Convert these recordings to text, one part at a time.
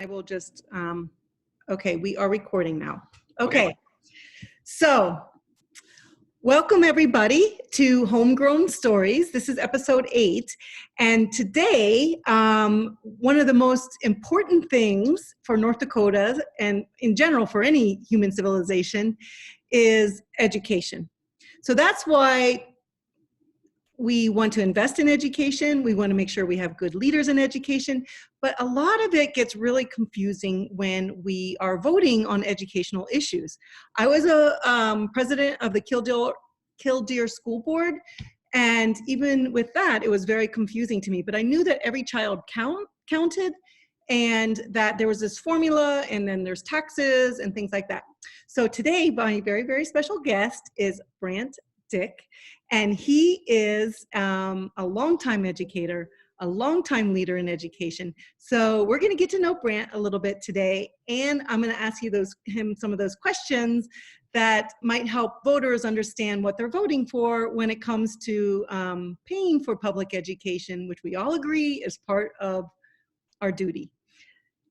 I will just, okay, we are recording now. Okay, so welcome everybody to Homegrown Stories. This is episode 8. And today, one of the most important things for North Dakota and in general for any human civilization is education. So that's why we want to invest in education. We want to make sure we have good leaders in education. But a lot of it gets really confusing when we are voting on educational issues. I was a president of the Killdeer School Board. And even with that, it was very confusing to me. But I knew that every child counted and that there was this formula and then there's taxes and things like that. So today, my very, very special guest is Brandt, and he is a longtime educator, a longtime leader in education. So we're going to get to know Brandt a little bit today, and I'm going to ask him some of those questions that might help voters understand what they're voting for when it comes to paying for public education, which we all agree is part of our duty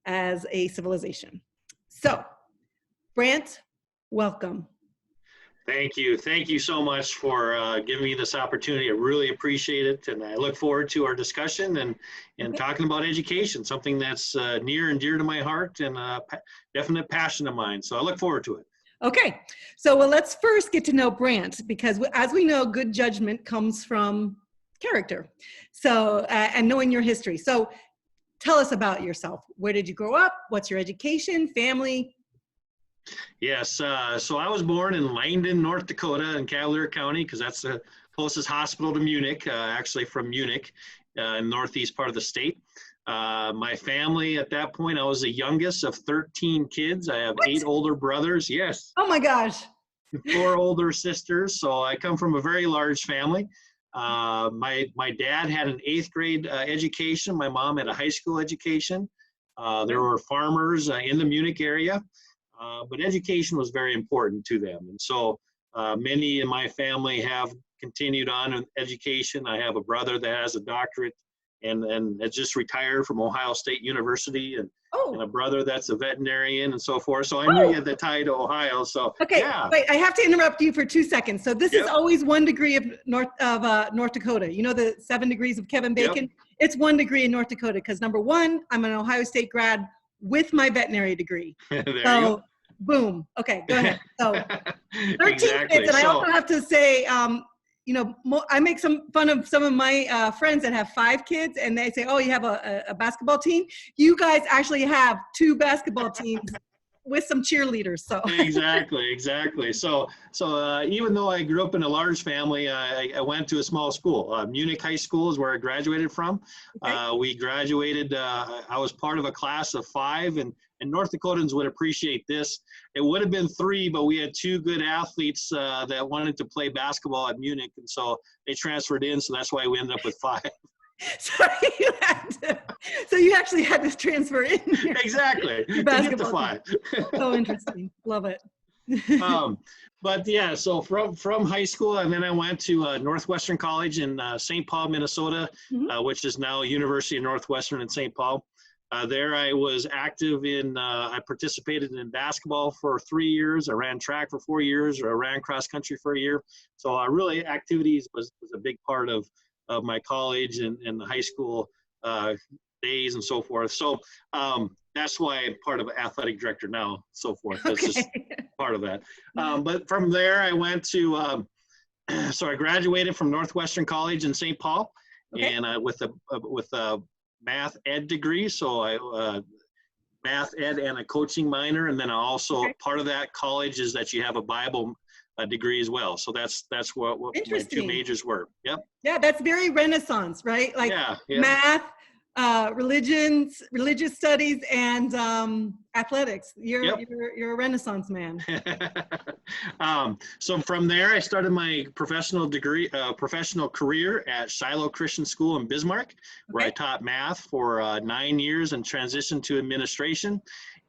as a civilization. So, Brandt, welcome. Thank you. Thank you so much for giving me this opportunity. I really appreciate it. And I look forward to our discussion and talking about education, something that's near and dear to my heart and a definite passion of mine. So I look forward to it. Okay. So well, let's first get to know Brandt, because as we know, good judgment comes from character. So, and knowing your history. So tell us about yourself. Where did you grow up? What's your education, family? Yes, so I was born in Langdon, North Dakota in Cavalier County, because that's the closest hospital to Munich, actually from Munich, in northeast part of the state. My family at that point, I was the youngest of 13 kids. I have 8 older brothers, yes. Oh my gosh. 4 older sisters, so I come from a very large family. My dad had an 8th grade education. My mom had a high school education. There were farmers in the Munich area. But education was very important to them. And so many in my family have continued on in education. I have a brother that has a doctorate and has just retired from Ohio State University and a brother that's a veterinarian and so forth. So I knew you had the tie to Ohio. So okay, yeah. Wait, I have to interrupt you for 2 seconds. So this is always 1 degree of North Dakota. You know the 7 degrees of Kevin Bacon? Yep. It's 1 degree in North Dakota because number 1, I'm an Ohio State grad with my veterinary degree. There you so go. Boom. Okay, go ahead. So 13 exactly. kids, and I also have to say, you know, I make some fun of some of my friends that have 5 kids, and they say, "Oh, you have a basketball team." You guys actually have 2 basketball teams with some cheerleaders. So exactly. So even though I grew up in a large family, I went to a small school. Munich High School is where I graduated from. Okay. We graduated. I was part of a class of 5, and North Dakotans would appreciate this. It would have been 3, but we had 2 good athletes that wanted to play basketball at Munich, and so they transferred in. So that's why we ended up with 5. So you actually had to transfer in. Exactly. To get to 5. So interesting. Love it. But yeah, so from high school, and then I went to Northwestern College in St. Paul, Minnesota, which is now University of Northwestern in St. Paul. There I was active in, I participated in basketball for 3 years. I ran track for 4 years, or I ran cross country for a year. So really activities was a big part of my college and the high school days and so forth. So that's why I'm part of athletic director now, so forth. That's just part of that. But from there I went to, so I graduated from Northwestern College in St. Paul, and with a math ed degree. So I math ed and a coaching minor, and then also part of that college is that you have a Bible degree as well. So that's what my 2 majors were. Yep. Yeah, that's very Renaissance, right? Like math, religious studies, and athletics. You're a Renaissance man. So from there, I started my professional career at Shiloh Christian School in Bismarck, where I taught math for 9 years and transitioned to administration.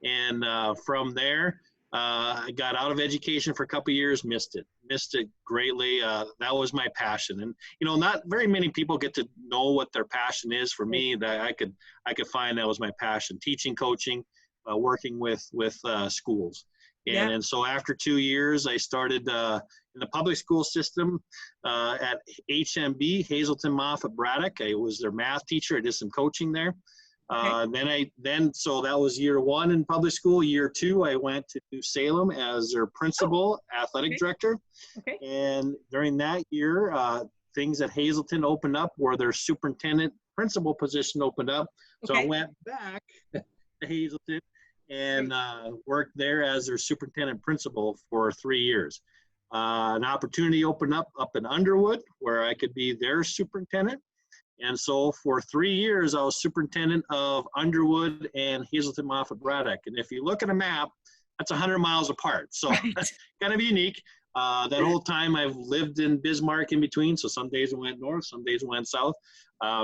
And from there, I got out of education for a couple of years, missed it. missed it greatly. That was my passion. And, not very many people get to know what their passion is. For me, that I could find that was my passion: teaching, coaching, working with schools. And so after 2 years, I started in the public school system at HMB, Hazelton, Moffat, Braddock. I was their math teacher. I did some coaching there. So that was year 1 in public school. Year 2, I went to Salem as their principal, athletic director. And during that year, things at Hazelton opened up where their superintendent principal position opened up. So I went back to Hazelton and worked there as their superintendent principal for 3 years. An opportunity opened up in Underwood where I could be their superintendent. And so for 3 years, I was superintendent of Underwood and Hazelton, Moffat, Braddock. And if you look at a map, that's 100 miles apart. So that's kind of unique. That whole time I've lived in Bismarck in between. So some days I went north, some days I went south.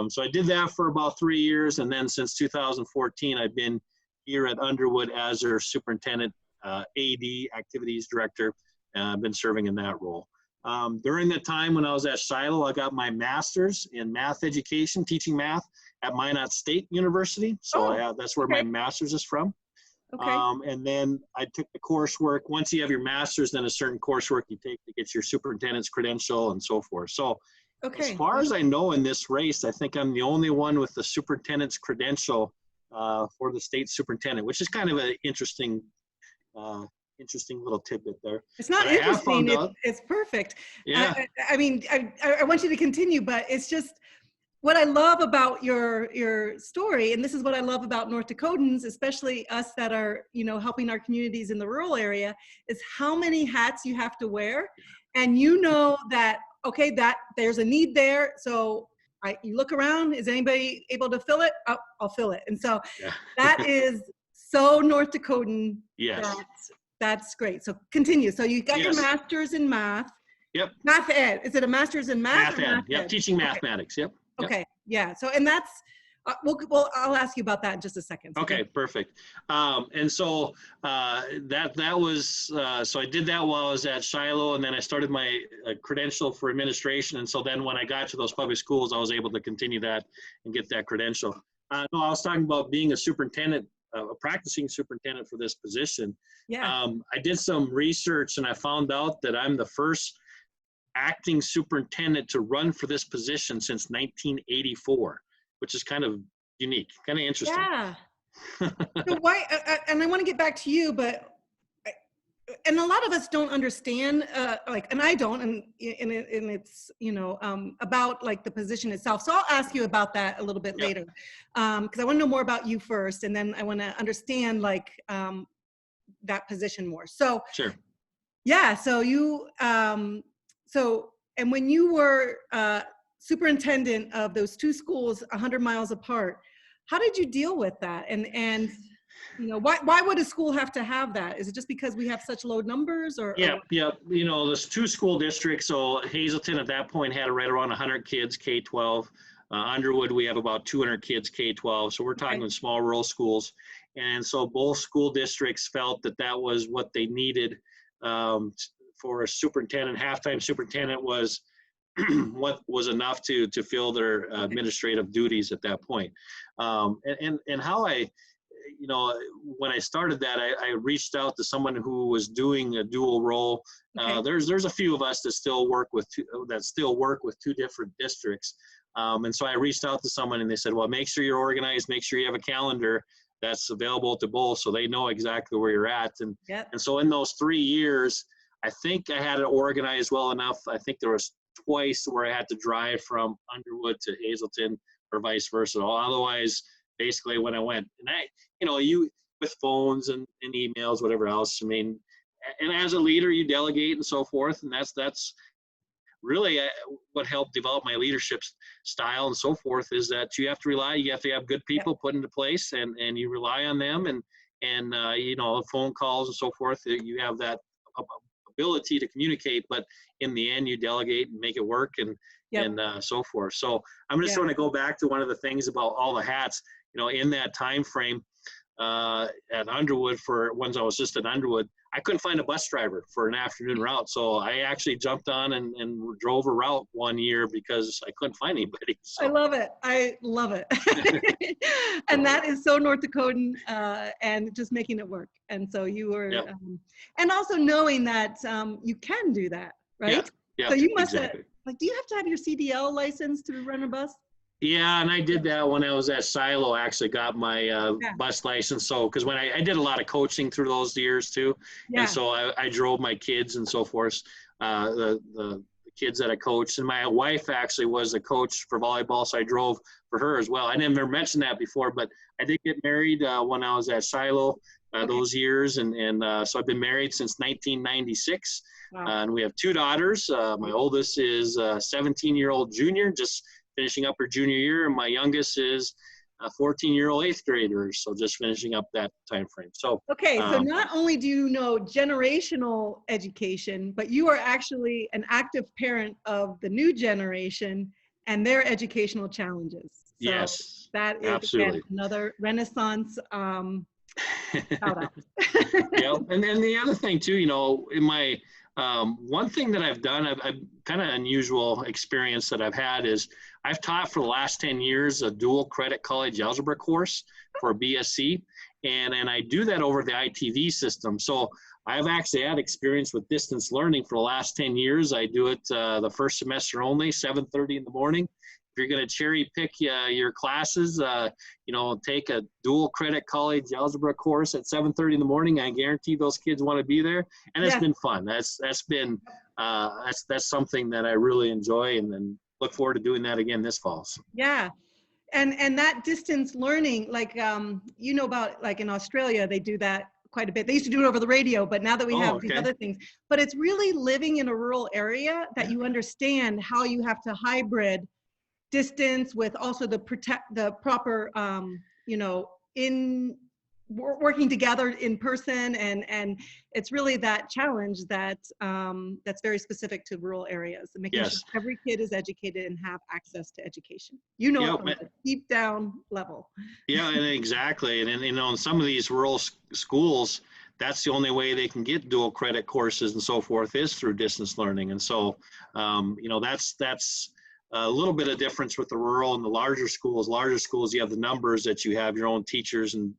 So I did that for about 3 years. And then since 2014, I've been here at Underwood as their superintendent, AD, activities director. I've been serving in that role. During the time when I was at Shiloh, I got my master's in math education, teaching math at Minot State University. So that's where my master's is from. And then I took the coursework. Once you have your master's, then a certain coursework you take to get your superintendent's credential and so forth. So as far as I know in this race, I think I'm the only one with the superintendent's credential for the state superintendent, which is kind of an interesting little tidbit there. It's not interesting. It's perfect. Yeah. I mean, I want you to continue, but it's just what I love about your story, and this is what I love about North Dakotans, especially us that are, helping our communities in the rural area, is how many hats you have to wear. And that, that there's a need there. So you look around, is anybody able to fill it? I'll fill it. And so that is so North Dakotan. Yes. That's great. So continue. So you got your master's in math. Yep. Math ed. Is it a master's in math? Math ed. Yep. Teaching mathematics. Yep. Okay. Yeah. So, and that's, I'll ask you about that in just a second. So okay. Perfect. And so that was, so I did that while I was at Shiloh, and then I started my credential for administration. And so then when I got to those public schools, I was able to continue that and get that credential. No, I was talking about being a superintendent, a practicing superintendent for this position. Yeah. I did some research and I found out that I'm the first acting superintendent to run for this position since 1984, which is kind of unique, kind of interesting. Yeah. So why, and I want to get back to you, but, and a lot of us don't understand, and I don't, and it's, about like the position itself. So I'll ask you about that a little bit later, because I want to know more about you first, and then I want to understand that position more. So sure. Yeah. So you, and when you were superintendent of those two schools 100 miles apart, how did you deal with that? And why would a school have to have that? Is it just because we have such low numbers, or? Yeah. There's 2 school districts. So Hazelton at that point had right around 100 kids, K-12. Underwood, we have about 200 kids, K-12. So we're talking small rural schools. And so both school districts felt that was what they needed for a superintendent. Half-time superintendent was what was enough to fill their administrative duties at that point. And how when I started that, I reached out to someone who was doing a dual role. There's a few of us that still work with two different districts. And so I reached out to someone and they said, well, make sure you're organized, make sure you have a calendar that's available to both so they know exactly where you're at. And so in those 3 years, I think I had it organized well enough. I think there was twice where I had to drive from Underwood to Hazelton or vice versa. Otherwise, basically when I went, and you with phones and emails, whatever else, I mean, and as a leader, you delegate and so forth. And that's really what helped develop my leadership style and so forth, is that you have to have good people put into place, and you rely on them, and phone calls and so forth. You have that ability to communicate, but in the end, you delegate and make it work, and so forth. So I'm just going to go back to one of the things about all the hats. In that time frame, at Underwood for once I was just at Underwood. I couldn't find a bus driver for an afternoon route. So I actually jumped on and drove a route one year because I couldn't find anybody. So. I love it. I love it. And that is so North Dakotan, and just making it work. And so you were, Yep. And also knowing that you can do that, right? Yeah, so you must exactly. have, do you have to have your CDL license to run a bus? Yeah, and I did that when I was at Silo. Actually, got my bus license. So, because when I did a lot of coaching through those years too, and so I drove my kids and so forth. The kids that I coached, and my wife actually was a coach for volleyball, so I drove for her as well. I never mentioned that before, but I did get married when I was at Silo those years, and so I've been married since 1996. Wow. And we have 2 daughters. My oldest is a 17-year-old junior, just finishing up her junior year, and my youngest is a 14-year-old 8th grader, so just finishing up that time frame. So okay, so not only do you know generational education, but you are actually an active parent of the new generation and their educational challenges. So yes, that is absolutely. again, another Renaissance shout out. Yeah, and then the other thing too, in my one thing that I've done, I've kind of unusual experience that I've had is I've taught for the last 10 years a dual credit college algebra course for BSc, and I do that over the ITV system. So I've actually had experience with distance learning for the last 10 years. I do it the first semester only, 7:30 in the morning. If you're going to cherry pick your classes, take a dual credit college algebra course at 7:30 in the morning. I guarantee those kids want to be there, and it's been fun. That's been that's something that I really enjoy, and then look forward to doing that again this fall. So. Yeah. And that distance learning, like, about, like in Australia, they do that quite a bit. They used to do it over the radio, but now that we have these other things, but it's really living in a rural area that you understand how you have to hybrid distance with also the proper, in working together in person, and it's really that challenge that that's very specific to rural areas, and making sure every kid is educated and have access to education. From a deep down level. Yeah, and exactly, and in some of these rural schools, that's the only way they can get dual credit courses and so forth is through distance learning, and so that's a little bit of difference with the rural and the larger schools. Larger schools, you have the numbers that you have your own teachers and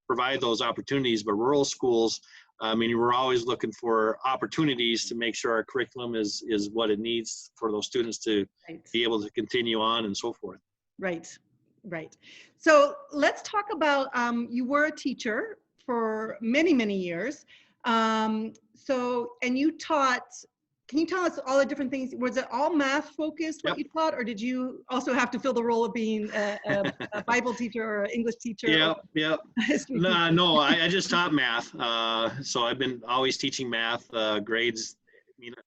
provide those opportunities. But rural schools, we're always looking for opportunities to make sure our curriculum is what it needs for those students to be able to continue on and so forth. Right. So let's talk about, you were a teacher for many, many years. And you taught. Can you tell us all the different things? Was it all math focused what you taught, or did you also have to fill the role of being a Bible teacher or an English teacher? Yep. No, I just taught math. So I've been always teaching math grades,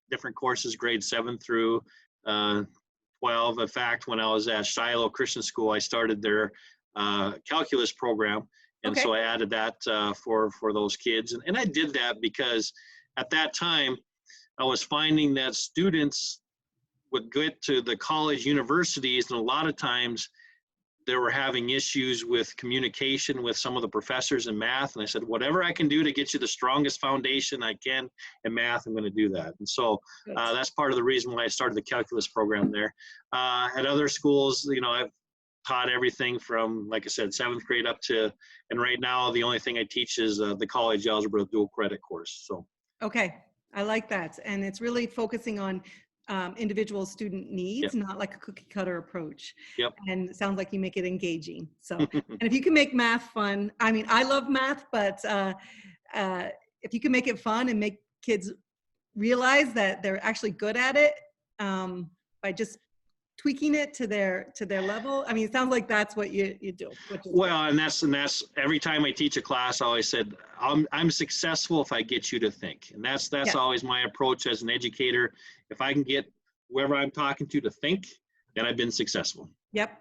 different courses, grades 7 through 12. In fact, when I was at Shiloh Christian School, I started their calculus program, and so I added that for those kids, and I did that because at that time, I was finding that students would get to the college universities, and a lot of times they were having issues with communication with some of the professors in math. And I said, whatever I can do to get you the strongest foundation I can in math, I'm going to do that. And so that's part of the reason why I started the calculus program there. At other schools, I've taught everything from, like I said, 7th grade up to, and right now the only thing I teach is the college algebra dual credit course. So. Okay. I like that. And it's really focusing on individual student needs, not like a cookie cutter approach. And it sounds like you make it engaging. So, and if you can make math fun, I love math, but if you can make it fun and make kids realize that they're actually good at it by just tweaking it to their level. It sounds like that's what you do. Well, and that's every time I teach a class, I always said, I'm successful if I get you to think. And that's always my approach as an educator. If I can get whoever I'm talking to think, then I've been successful. Yep.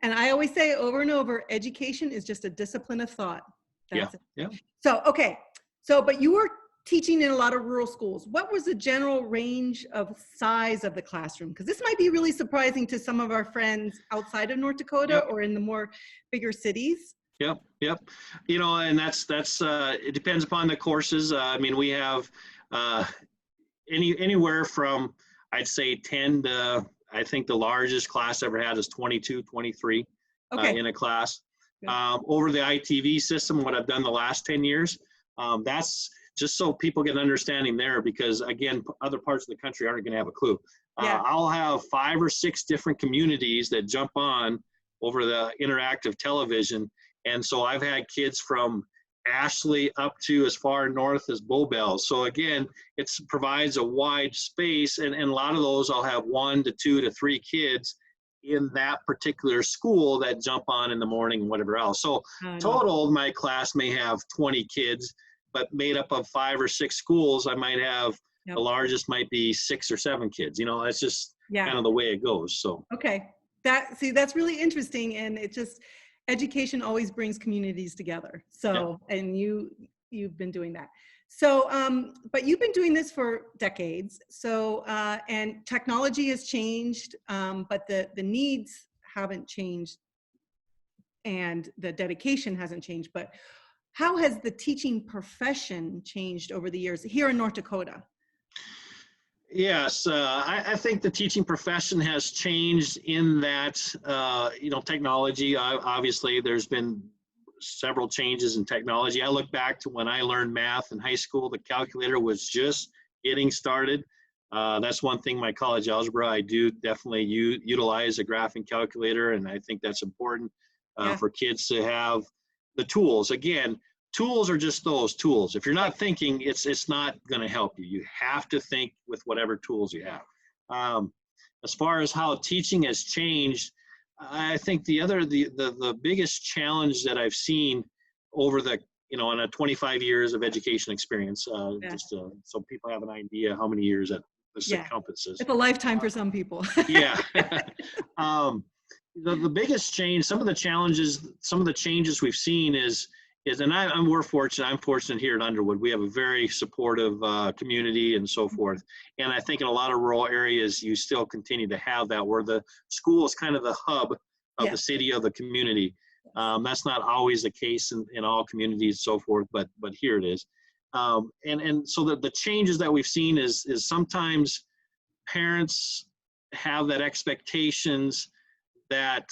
And I always say over and over, education is just a discipline of thought. That's it. So, okay. So, but you were teaching in a lot of rural schools. What was the general range of size of the classroom? Because this might be really surprising to some of our friends outside of North Dakota or in the more bigger cities. Yep, yep. And that's it depends upon the courses. I mean, we have uh, anywhere from, I'd say, 10 to, I think the largest class I ever had is 22, 23 Okay. in a class. Good. Over the ITV system, what I've done the last 10 years, that's just so people get an understanding there, because again, other parts of the country aren't going to have a clue. Yeah. I'll have 5 or 6 different communities that jump on over the interactive television. And so I've had kids from Ashley up to as far north as Bowbell. So again, it provides a wide space, and a lot of those I'll have 1 to 2 to 3 kids in that particular school that jump on in the morning and whatever else. So total, my class may have 20 kids, but made up of 5 or 6 schools, I might have, the largest might be 6 or 7 kids. That's just kind of the way it goes. So okay, that's really interesting, and it just, education always brings communities together. So and you've been doing that. So but you've been doing this for decades. So and technology has changed, but the needs haven't changed, and the dedication hasn't changed. But how has the teaching profession changed over the years here in North Dakota? Yes, I think the teaching profession has changed in that, technology, obviously there's been several changes in technology. I look back to when I learned math in high school, the calculator was just getting started. That's one thing, my college algebra, I do definitely utilize a graphing calculator, and I think that's important for kids to have the tools. Again, tools are just those tools. If you're not thinking, it's not going to help you. You have to think with whatever tools you have. As far as how teaching has changed, I think the biggest challenge that I've seen over the in a 25 years of education experience, just so people have an idea how many years that this encompasses. It's a lifetime for some people. Yeah. The biggest change, some of the changes we've seen is, and we're fortunate. I'm fortunate here at Underwood. We have a very supportive community and so forth. And I think in a lot of rural areas, you still continue to have that, where the school is kind of the hub of the city, of the community. That's not always the case in all communities and so forth, but here it is. And so the changes that we've seen is sometimes parents have that expectations that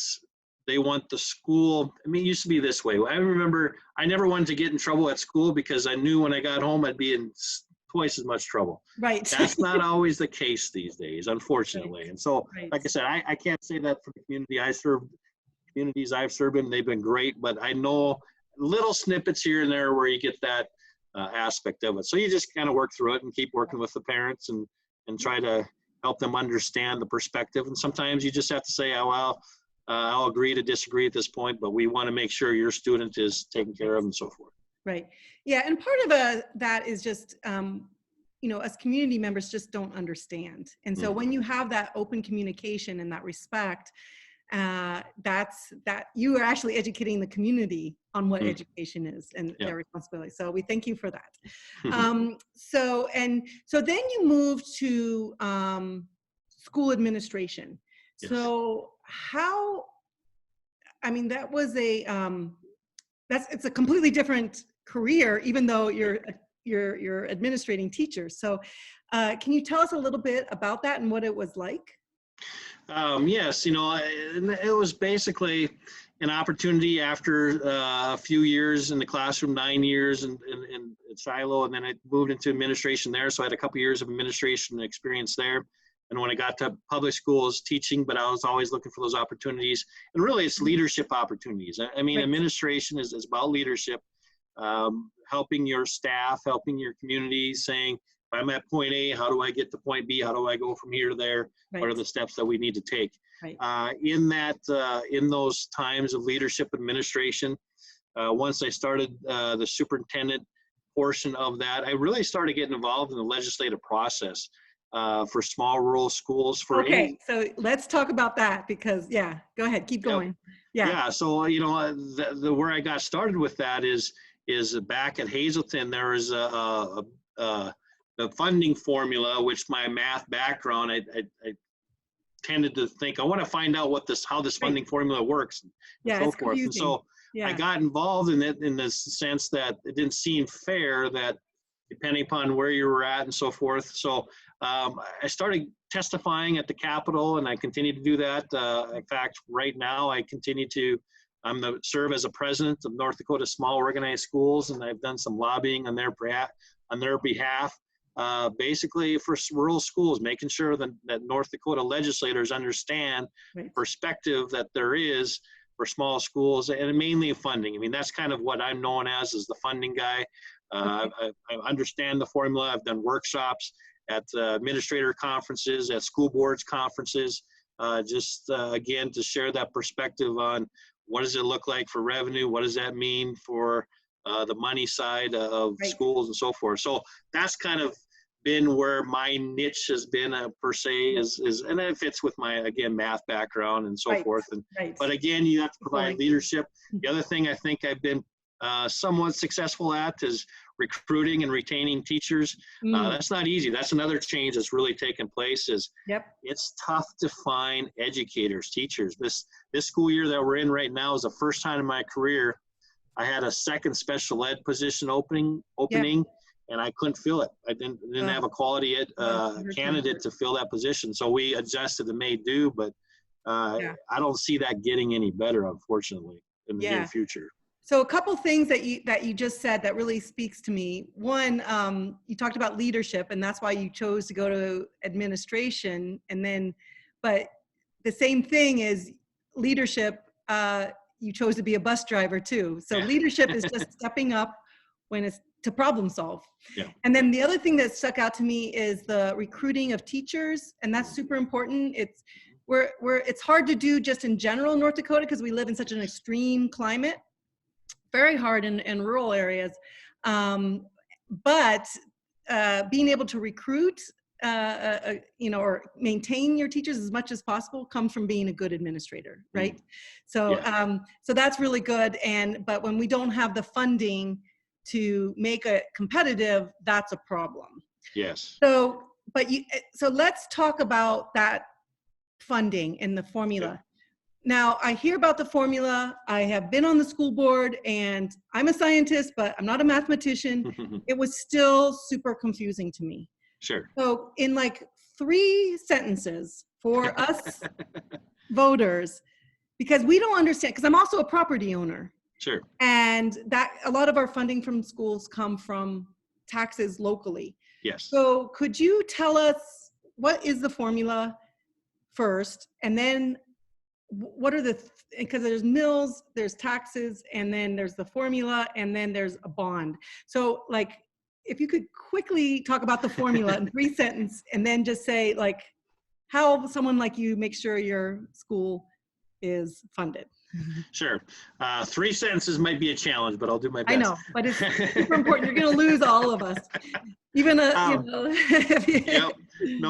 they want the school. I mean, it used to be this way. I remember I never wanted to get in trouble at school because I knew when I got home I'd be in twice as much trouble. Right. That's not always the case these days, unfortunately. Right. And so, like I said, I can't say that for the community I serve. Communities I've served in, they've been great, but I know little snippets here and there where you get that aspect of it. So you just kind of work through it and keep working with the parents and try to help them understand the perspective. And sometimes you just have to say, oh, well, I'll agree to disagree at this point, but we want to make sure your student is taken care of and so forth. Right. Yeah. And part of that is just, us community members just don't understand. And so when you have that open communication and that respect, that's you are actually educating the community on what education is and their responsibility. So we thank you for that. So then you moved to school administration. Yes. So that was it's a completely different career, even though you're administrating teachers. So can you tell us a little bit about that and what it was like? Yes, it was basically an opportunity after a few years in the classroom, 9 years in Shiloh, and then I moved into administration there. So I had a couple years of administration experience there. And when I got to public schools, teaching, but I was always looking for those opportunities. And really, it's leadership opportunities. I mean, administration is about leadership, helping your staff, helping your community, saying, if I'm at point A, how do I get to point B? How do I go from here to there? Right. What are the steps that we need to take? Right. In those times of leadership administration, once I started the superintendent portion of that, I really started getting involved in the legislative process for small rural schools. So let's talk about that because, go ahead, keep going. Yeah. So, where I got started with that is back at Hazelton, there was the funding formula, which my math background, I tended to think, I want to find out how this funding formula works and so forth. And so Yeah. I got involved in it in the sense that it didn't seem fair that depending upon where you were at and so forth. So I started testifying at the Capitol, and I continue to do that. In fact, right now I continue to serve as a president of North Dakota Small Organized Schools, and I've done some lobbying on their behalf, basically for rural schools, making sure that North Dakota legislators understand the perspective that there is for small schools, and mainly funding. I mean, that's kind of what I'm known as the funding guy. I understand the formula. I've done workshops at administrator conferences, at school boards conferences, again, to share that perspective on what does it look like for revenue? What does that mean for the money side of schools and so forth? So that's kind of been where my niche has been per se, and it fits with my, again, math background and so forth. And but again, you have to provide leadership. The other thing I think I've been somewhat successful at is recruiting and retaining teachers. That's not easy. That's another change that's really taken place. It's tough to find educators, teachers. This school year that we're in right now is the first time in my career I had a second special ed position opening, and I couldn't fill it. I didn't have a quality candidate to fill that position. So we adjusted and made do, but I don't see that getting any better, unfortunately, in the near future. So a couple things that you just said that really speaks to me. One, you talked about leadership, and that's why you chose to go to administration. And then, but the same thing is leadership. You chose to be a bus driver too. So leadership is just stepping up when it's to problem solve. And then the other thing that stuck out to me is the recruiting of teachers, and that's super important. It's hard to do just in general in North Dakota because we live in such an extreme climate. Very hard in rural areas, but being able to recruit, or maintain your teachers as much as possible comes from being a good administrator, right? So, so that's really good. But when we don't have the funding to make it competitive, that's a problem. Yes. So let's talk about that funding and the formula. Now, I hear about the formula. I have been on the school board, and I'm a scientist, but I'm not a mathematician. It was still super confusing to me. Sure. So in like 3 sentences for us voters, because we don't understand, because I'm also a property owner. Sure. And that a lot of our funding from schools come from taxes locally. Yes. So could you tell us what is the formula first, and then what are because there's mills, there's taxes, and then there's the formula, and then there's a bond. So like, if you could quickly talk about the formula in 3 sentences, and then just say like how someone like you makes sure your school is funded. Sure. 3 sentences might be a challenge, but I'll do my best. I know, but it's super important. You're going to lose all of us. Even No,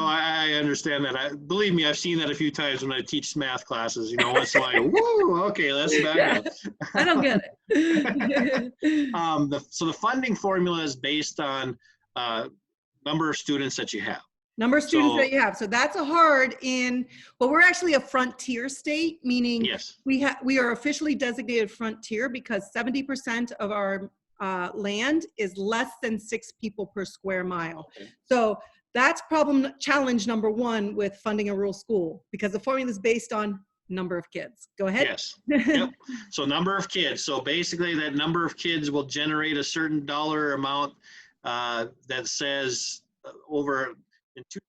I understand that. Believe me, I've seen that a few times when I teach math classes. Once in a while, woo, okay, let's back up. I don't get it. So the funding formula is based on number of students that you have. Number of students that you have. So that's we're actually a frontier state, meaning we are officially designated frontier because 70% of our land is less than 6 people per square mile. So that's challenge number 1 with funding a rural school, because the formula is based on number of kids. Go ahead. Yes. Yep. So number of kids. So basically that number of kids will generate a certain dollar amount that says in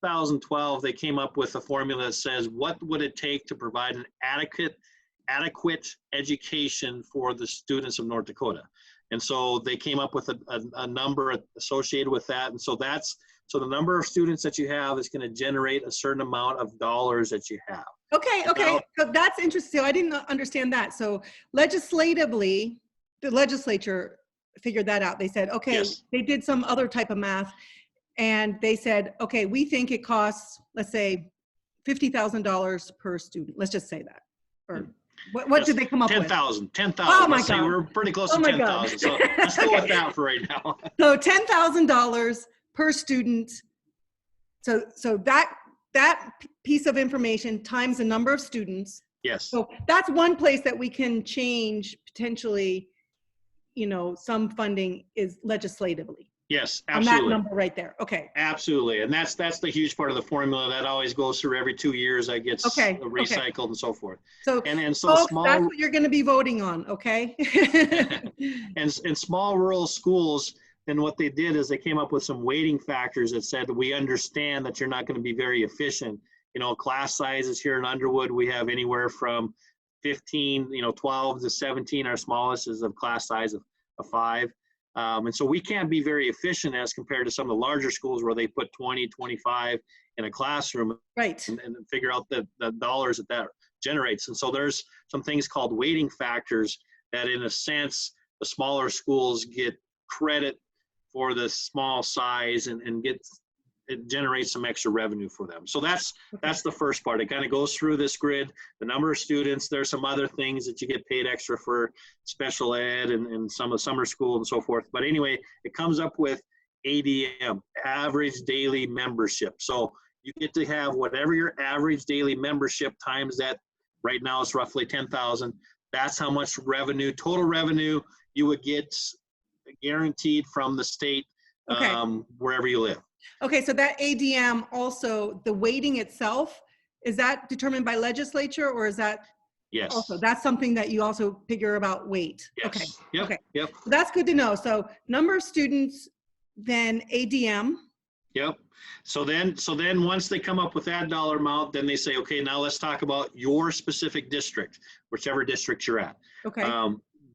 2012, they came up with a formula that says, what would it take to provide an adequate education for the students of North Dakota? And so they came up with a number associated with that. And so the number of students that you have is going to generate a certain amount of dollars that you have. Okay. So that's interesting. So I didn't understand that. So legislatively, the legislature figured that out. They said, okay, they did some other type of math, and they said, okay, we think it costs, let's say, $50,000 per student. Let's just say that. Or what did they come up with? 10,000. Oh my God. We're pretty close to 10,000. So let's go with that for right now. So $10,000 per student. So that piece of information times the number of students Yes. So that's one place that we can change potentially, some funding is legislatively Yes, on that absolutely. number right there. Okay. Absolutely. And that's the huge part of the formula that always goes through every 2 years that gets Okay. Okay. recycled and so forth. So And so folks, that's small what you're going to be voting on. Okay. and small rural schools, then what they did is they came up with some weighting factors that said, we understand that you're not going to be very efficient. Class sizes here in Underwood, we have anywhere from 15, 12 to 17. Our smallest is a class size of 5. And so we can't be very efficient as compared to some of the larger schools where they put 20, 25 in a classroom, Right. and figure out the dollars that generates. And so there's some things called weighting factors that, in a sense, the smaller schools get credit for the small size and it generates some extra revenue for them. So that's the first part. It kind of goes through this grid, the number of students. There's some other things that you get paid extra for special ed and some of summer school and so forth. But anyway, it comes up with ADM, average daily membership. So you get to have whatever your average daily membership times that. Right now it's roughly 10,000. That's how much revenue, total revenue, you would get guaranteed from the state, wherever you live. Okay, so that ADM also, the weighting itself, is that determined by legislature, or is that Yes. also, that's something that you also figure about weight? Yes. Okay. Yep. Okay. Yep. So that's good to know. So number of students, then ADM. Yep. So then once they come up with that dollar amount, then they say, okay, now let's talk about your specific district, whichever district you're at. Okay.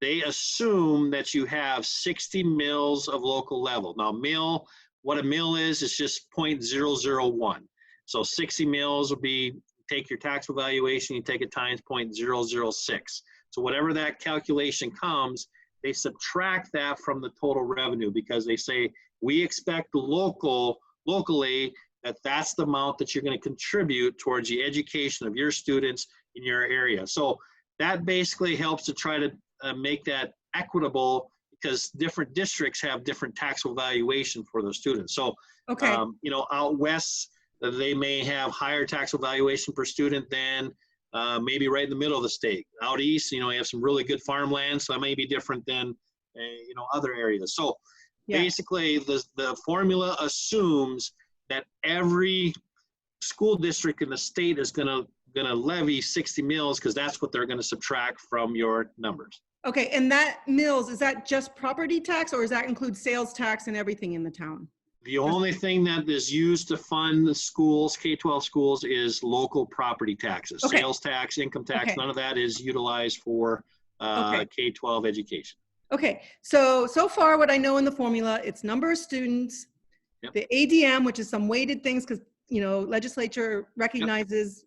They assume that you have 60 mills of local level. Now, what a mill is just 0.001. So 60 mills will be, take your taxable valuation, you take it times 0.006. So whatever that calculation comes, they subtract that from the total revenue, because they say, we expect locally that's the amount that you're going to contribute towards the education of your students in your area. So that basically helps to try to make that equitable, because different districts have different taxable valuation for those students. So, out west, they may have higher taxable valuation per student than maybe right in the middle of the state. Out east, you have some really good farmland, so that may be different than, other areas. So basically, the formula assumes that every school district in the state is going to levy 60 mills, because that's what they're going to subtract from your numbers. Okay, and that mills, is that just property tax, or does that include sales tax and everything in the town? The only thing that is used to fund the schools, K-12 schools, is local property taxes. Okay. Sales tax, income tax, Okay. none of that is utilized for K-12 education. Okay, so far what I know in the formula, it's number of students, the ADM, which is some weighted things, because legislature recognizes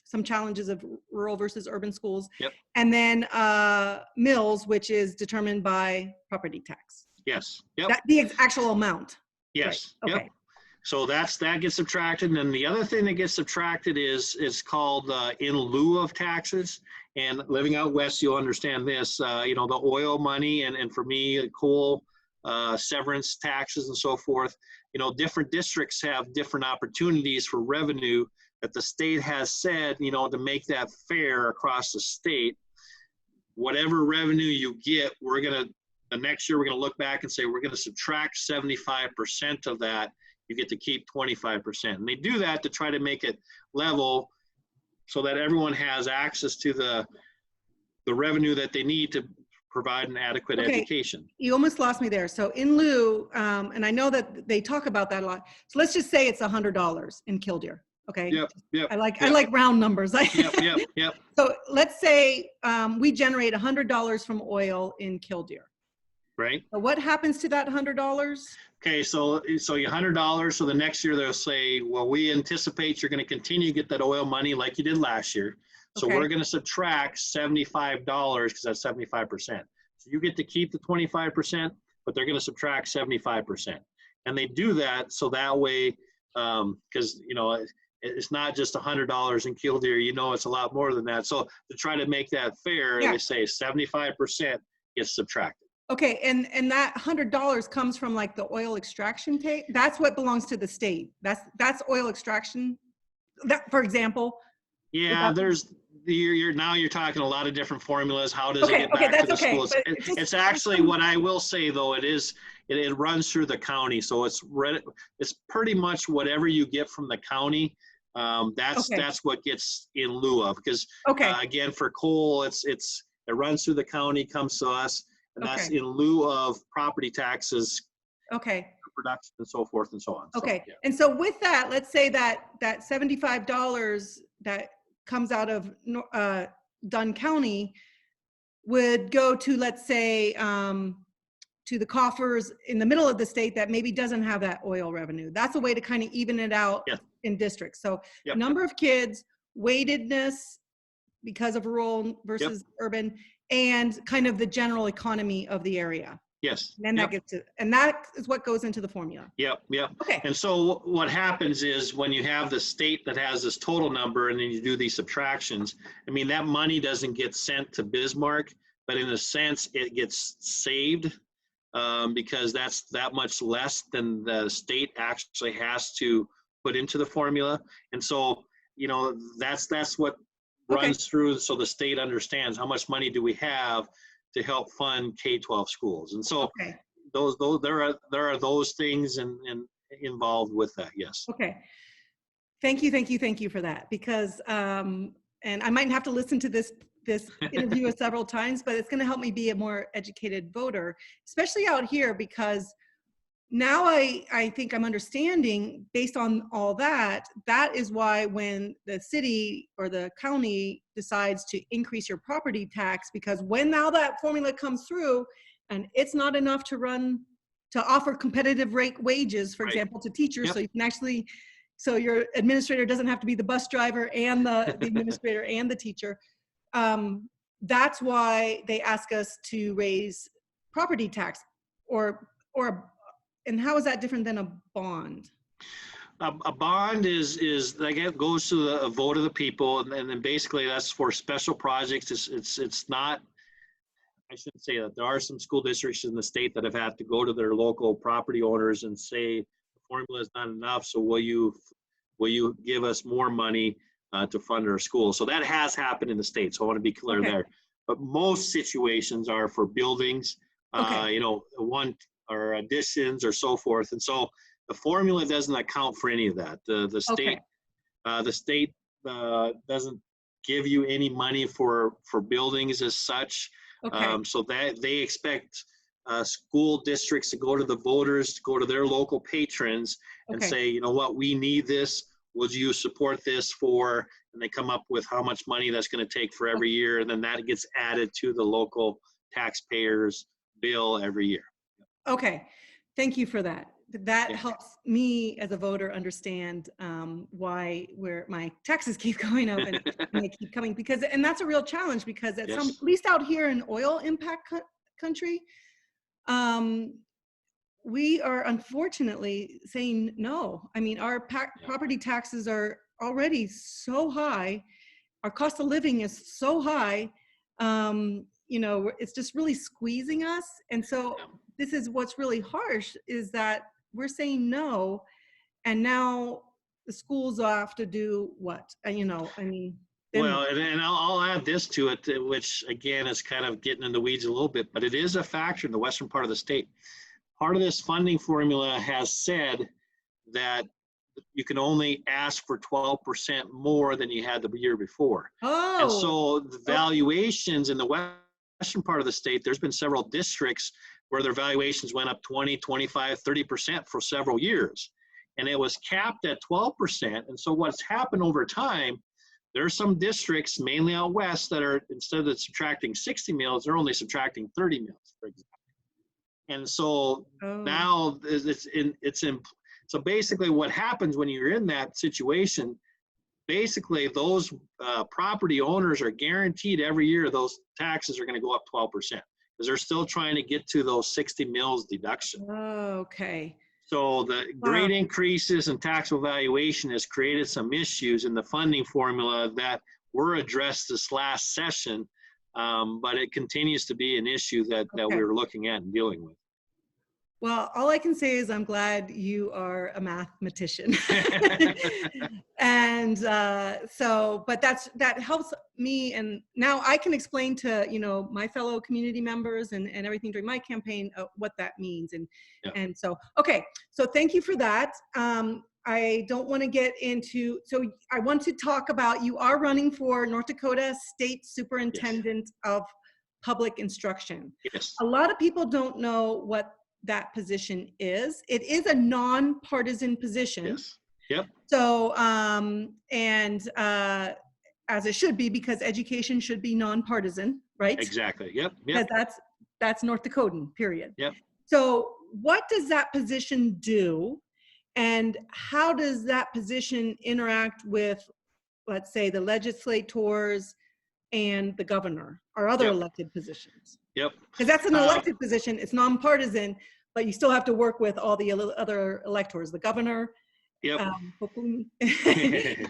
some challenges of rural versus urban schools, and then mills, which is determined by property tax. Yes. The actual amount. Yes. Right. Okay. So that gets subtracted, and then the other thing that gets subtracted is called in lieu of taxes. And living out west, you'll understand this. The oil money, and for me, coal, severance taxes, and so forth. Different districts have different opportunities for revenue that the state has said, to make that fair across the state. Whatever revenue you get, the next year we're going to look back and say we're going to subtract 75% of that. You get to keep 25%. And they do that to try to make it level, so that everyone has access to the revenue that they need to provide an adequate education. You almost lost me there. So in lieu, and I know that they talk about that a lot. So let's just say it's $100 in Killdeer. Okay. Yep. I like round numbers. Yep. So let's say we generate $100 from oil in Killdeer. Right. So what happens to that $100? Okay, so you $100. So the next year they'll say, well, we anticipate you're going to continue to get that oil money like you did last year. So we're going to subtract $75, because that's 75%. So you get to keep the 25%, but they're going to subtract 75%. And they do that so that way, because it's not just $100 in Killdeer. It's a lot more than that. So to try to make that fair, they say 75% gets subtracted. Okay, and that $100 comes from like the oil extraction take. That's what belongs to the state. That's oil extraction. That, for example. Yeah, there's you're talking a lot of different formulas. How does it Okay, get okay, back to that's the okay. schools? But It's actually, what I will say though, it runs through the county. So it's pretty much whatever you get from the county. okay, That's what gets in lieu of, because okay, again, for coal, it runs through the county, comes to us, and that's okay, in lieu of property taxes, okay. production, and so forth and so on. So, Okay, yeah. and so with that, let's say that $75 that comes out of Dunn County would go to, let's say, to the coffers in the middle of the state that maybe doesn't have that oil revenue. That's a way to kind of even it out Yeah. in districts. So Yep. number of kids, weightedness because of rural versus urban, and kind of the general economy of the area. Yes. And then that gets to, and that is what goes into the formula. Yep. Okay. And so what happens is when you have the state that has this total number and then you do these subtractions, I mean, that money doesn't get sent to Bismarck, but in a sense it gets saved because that's that much less than the state actually has to put into the formula. And so, that's what runs through, so the state understands how much money do we have to help fund K-12 schools. And so those there are those things and involved with that. Yes. Okay. Thank you for that, because and I might have to listen to this interview several times, but it's going to help me be a more educated voter, especially out here, because now I think I'm understanding, based on all that is why when the city or the county decides to increase your property tax, because when now that formula comes through and it's not enough to offer competitive rate wages, for example, to teachers, so you can actually, so your administrator doesn't have to be the bus driver and the administrator and the teacher. That's why they ask us to raise property tax, and how is that different than a bond? A bond is like, it goes to a vote of the people, and then basically that's for special projects. It's not, I shouldn't say that. There are some school districts in the state that have had to go to their local property owners and say the formula is not enough, so will you give us more money to fund our schools? So that has happened in the state. So I want to be clear there. But most situations are for buildings, one or additions or so forth. And so the formula doesn't account for any of that. The state doesn't give you any money for buildings as such. So that they expect school districts to go to the voters, to go to their local patrons and say, you know what, we need this. Would you support this for? And they come up with how much money that's going to take for every year. And then that gets added to the local taxpayers' bill every year. Okay, thank you for that. That helps me as a voter understand why my taxes keep going up and they keep coming, and that's a real challenge, because at least out here in oil impact country, we are unfortunately saying no. I mean, our property taxes are already so high. Our cost of living is so high. It's just really squeezing us. And so this is what's really harsh, is that we're saying no, and now the schools have to do what? Well, and I'll add this to it, which again is kind of getting in the weeds a little bit, but it is a factor in the western part of the state. Part of this funding formula has said that you can only ask for 12% more than you had the year before. And so the valuations in the western part of the state, there's been several districts where their valuations went up 20, 25, 30% for several years. And it was capped at 12%. And so what's happened over time, there are some districts, mainly out west, that are, instead of subtracting 60 meals, they're only subtracting 30 meals, for example. And so now so basically what happens when you're in that situation, basically those property owners are guaranteed every year those taxes are going to go up 12%, because they're still trying to get to those 60 mills deduction. So the great increases in taxable valuation has created some issues in the funding formula that were addressed this last session, but it continues to be an issue that we're looking at and dealing with. Well, all I can say is I'm glad you are a mathematician. And but that helps me. And now I can explain to, my fellow community members and everything during my campaign, what that means. Yeah. And so, okay. So thank you for that. I don't want to get into, so I want to talk about, you are running for North Dakota State Superintendent of Public Instruction. Yes. A lot of people don't know what that position is. It is a nonpartisan position. Yes. Yep. So, as it should be, because education should be nonpartisan, right? Exactly. Yep. Because that's North Dakotan, period. Yep. So what does that position do? And how does that position interact with, let's say, the legislators and the governor or other elected positions? Yep. Because that's an elected position. It's nonpartisan, but you still have to work with all the other electors, the governor, Yep.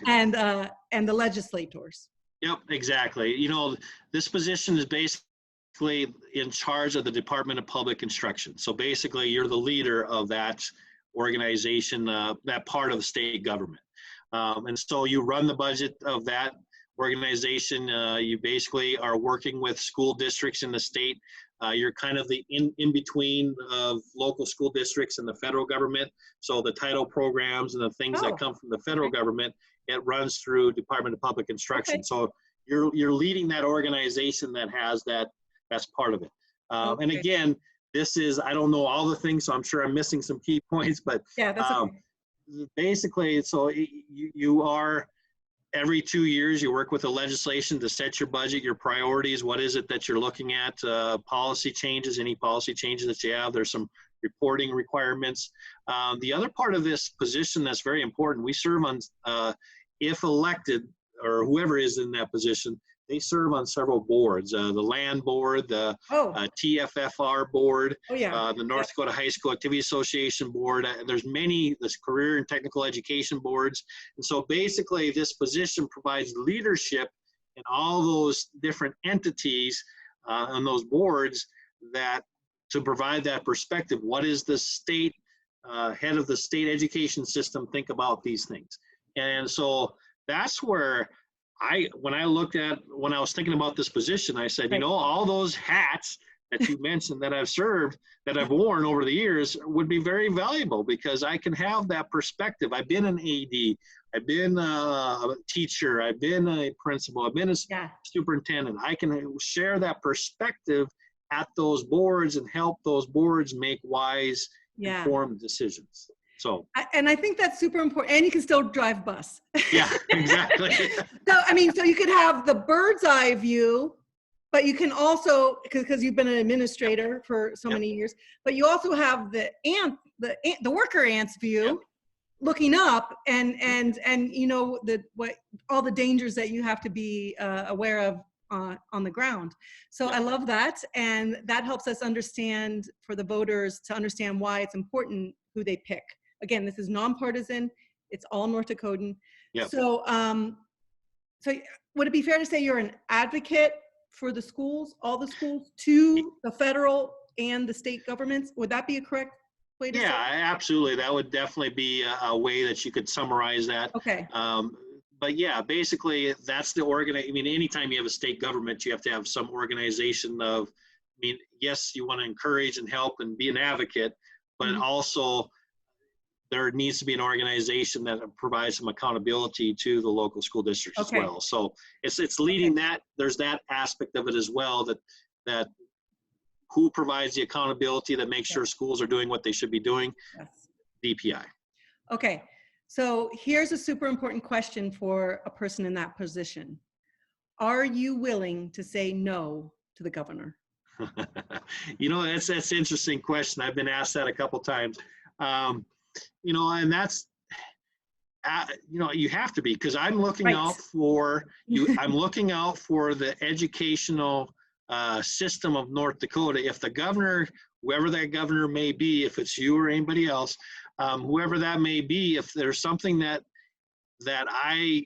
and the legislators. Yep, exactly. This position is basically in charge of the Department of Public Instruction. So basically, you're the leader of that organization, that part of the state government. And so you run the budget of that organization. You basically are working with school districts in the state. You're kind of the in between of local school districts and the federal government. So the title programs and the things that come from the federal government, it runs through Department of Public Instruction. So you're leading that organization that has that's part of it. And again, this is, I don't know all the things, so I'm sure I'm missing some key points, but basically, so you are, every 2 years, you work with the legislation to set your budget, your priorities. What is it that you're looking at? Policy changes, any policy changes that you have. There's some reporting requirements. The other part of this position that's very important, we serve on, if elected, or whoever is in that position, they serve on several boards, the Land Board, the TFFR Board, the North Dakota High School Activity Association Board, and there's many, this Career and Technical Education Boards. And so basically this position provides leadership in all those different entities on those boards to provide that perspective. What is the state, head of the state education system think about these things? And so that's where when I was thinking about this position, I said, all those hats that you mentioned that I've served, that I've worn over the years would be very valuable because I can have that perspective. I've been an AD, I've been a teacher, I've been a principal, I've been a superintendent. I can share that perspective at those boards and help those boards make wise, informed decisions. So, and I think that's super important. And you can still drive bus. Yeah, exactly. So you could have the bird's eye view, but you can also, because you've been an administrator for so many years, but you also have the worker ant's view, looking up and all the dangers that you have to be aware of on the ground. So I love that, and that helps us understand, for the voters to understand why it's important who they pick. Again, this is nonpartisan. It's all North Dakotan. Yep. So, so would it be fair to say you're an advocate for the schools, all the schools, to the federal and the state governments? Would that be a correct way to say it? Absolutely. That would definitely be a way that you could summarize that. Okay. But yeah, basically that's the anytime you have a state government, you have to have some organization of, yes, you want to encourage and help and be an advocate, but also there needs to be an organization that provides some accountability to the local school districts as well. So it's leading that. There's that aspect of it as well, that who provides the accountability that makes sure schools are doing what they should be doing. DPI. Okay. So here's a super important question for a person in that position. Are you willing to say no to the governor? That's an interesting question. I've been asked that a couple times. And that's, you have to be, because I'm looking out for you. I'm looking out for the educational system of North Dakota. If the governor, whoever that governor may be, if it's you or anybody else, whoever that may be, if there's something that I,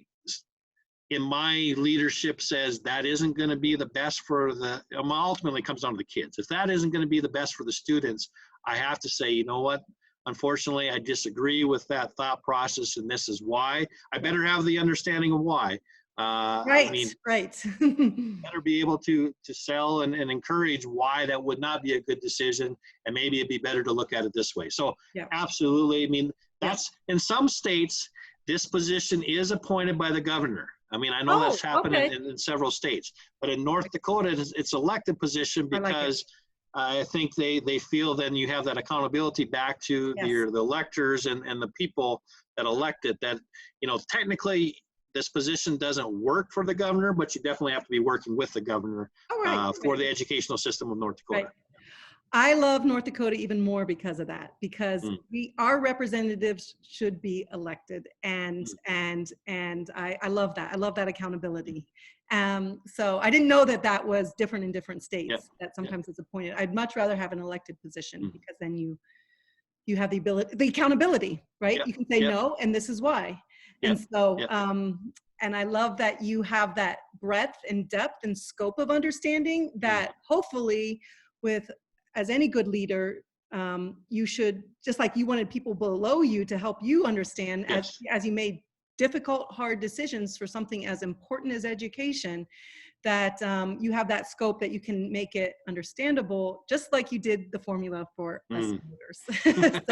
in my leadership, says that isn't going to be the best for ultimately comes down to the kids. If that isn't going to be the best for the students, I have to say, you know what? Unfortunately, I disagree with that thought process, and this is why. I better have the understanding of why. Right, I mean, right. better be able to sell and encourage why that would not be a good decision, and maybe it'd be better to look at it this way. So Yeah. absolutely. I mean, that's in some states, this position is appointed by the governor. I mean, I know that's happened in several states, but in North Dakota, it's elected position because I think they feel then you have that accountability back to the electors and the people that elected that, you know, technically this position doesn't work for the governor, but you definitely have to be working with the governor for the educational system of North Dakota. Right. I love North Dakota even more because of that, because our representatives should be elected, and I love that. I love that accountability. So I didn't know that was different in different states. That sometimes it's appointed. I'd much rather have an elected position because then you have the accountability, right? You can say no, and this is why. And so, and I love that you have that breadth and depth and scope of understanding that hopefully as any good leader, you should, just like you wanted people below you to help you understand as you made difficult, hard decisions for something as important as education, that you have that scope that you can make it understandable, just like you did the formula for us voters.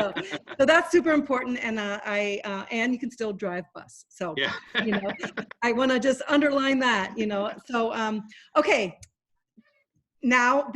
so that's super important. And and you can still drive bus. So, you know, I want to just underline that, you know. So, okay. Now,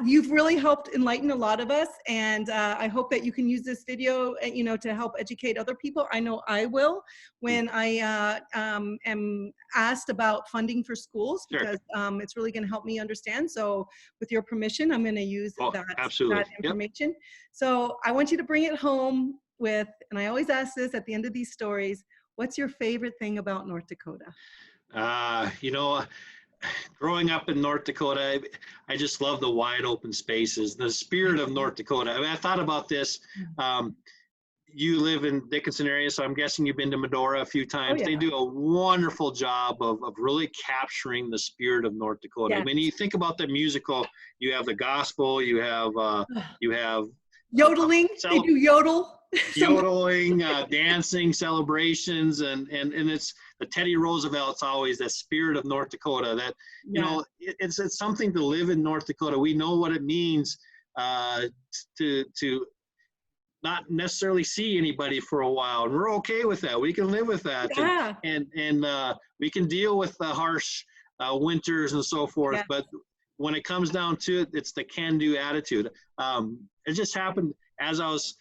you've really helped enlighten a lot of us, and I hope that you can use this video, you know, to help educate other people. I know I will when I am asked about funding for schools, because it's really going to help me understand. So, with your permission, I'm going to use that information. So, I want you to bring it home with, and I always ask this at the end of these stories: what's your favorite thing about North Dakota? You know, growing up in North Dakota, I just love the wide open spaces, the spirit of North Dakota. I mean, I thought about this. You live in Dickinson area, so I'm guessing you've been to Medora a few times. They do a wonderful job of really capturing the spirit of North Dakota. I mean, you think about the musical, you have the gospel, you have yodeling. They do yodel. Yodeling, dancing, celebrations, and it's the Teddy Roosevelt's always that spirit of North Dakota. That you know, it's something to live in North Dakota. We know what it means to not necessarily see anybody for a while, and we're okay with that. We can live with that, and we can deal with the harsh winters and so forth. But when it comes down to it, it's the can-do attitude. It just happened as I was.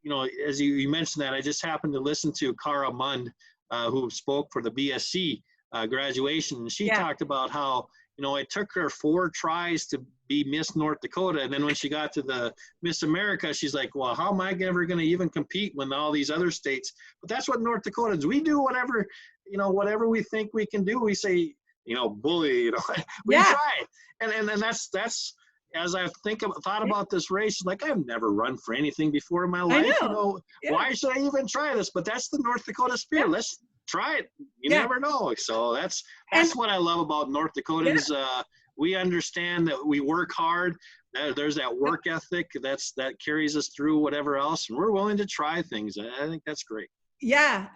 You know, as you mentioned that, I just happened to listen to Cara Mund, who spoke for the BSC graduation. And she talked about how, you know, it took her 4 tries to be Miss North Dakota. And then when she got to the Miss America, she's like, well, how am I ever going to even compete when all these other states? But that's what North Dakotans, we do whatever, you know, whatever we think we can do. We say, you know, bully, you know, we try. And that's, as I thought about this race, like I've never run for anything before in my life. You know, why should I even try this? But that's the North Dakota spirit. Let's try it. You never know. So that's what I love about North Dakotans. We understand that we work hard. There's that work ethic that carries us through whatever else, and we're willing to try things. I think that's great. Yeah,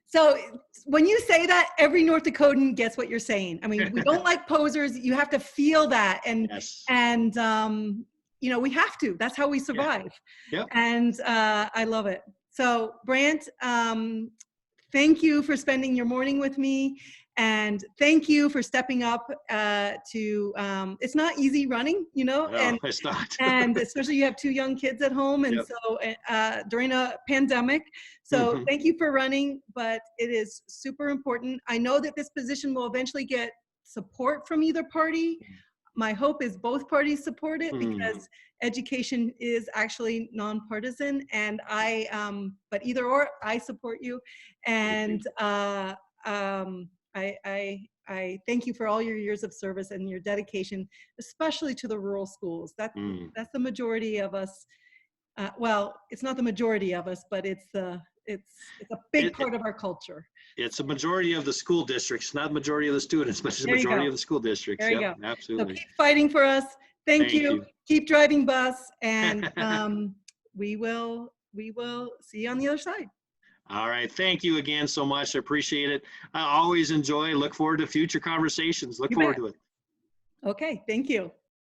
So when you say that, every North Dakotan gets what you're saying. I mean, we don't like posers. You have to feel that, and you know, we have to. That's how we survive. And I love it. So Brandt, thank you for spending your morning with me, and thank you for stepping up to. It's not easy running, you know, no, it's not. And especially you have 2 young kids at home, and so during a pandemic. So thank you for running, but it is super important. I know that this position will eventually get support from either party. My hope is both parties support it, because education is actually nonpartisan, and but either or, I support you. And I thank you for all your years of service and your dedication, especially to the rural schools. That's the majority of us. Well, it's not the majority of us, but it's a big part of our culture. It's a majority of the school districts, not the majority of the students, but it's the majority of the school districts. There you go. Absolutely. So keep fighting for us. Thank you. Keep driving bus, and we will see you on the other side. All right. Thank you again so much. I appreciate it. I always enjoy, look forward to future conversations. Look forward to it. Okay. Thank you.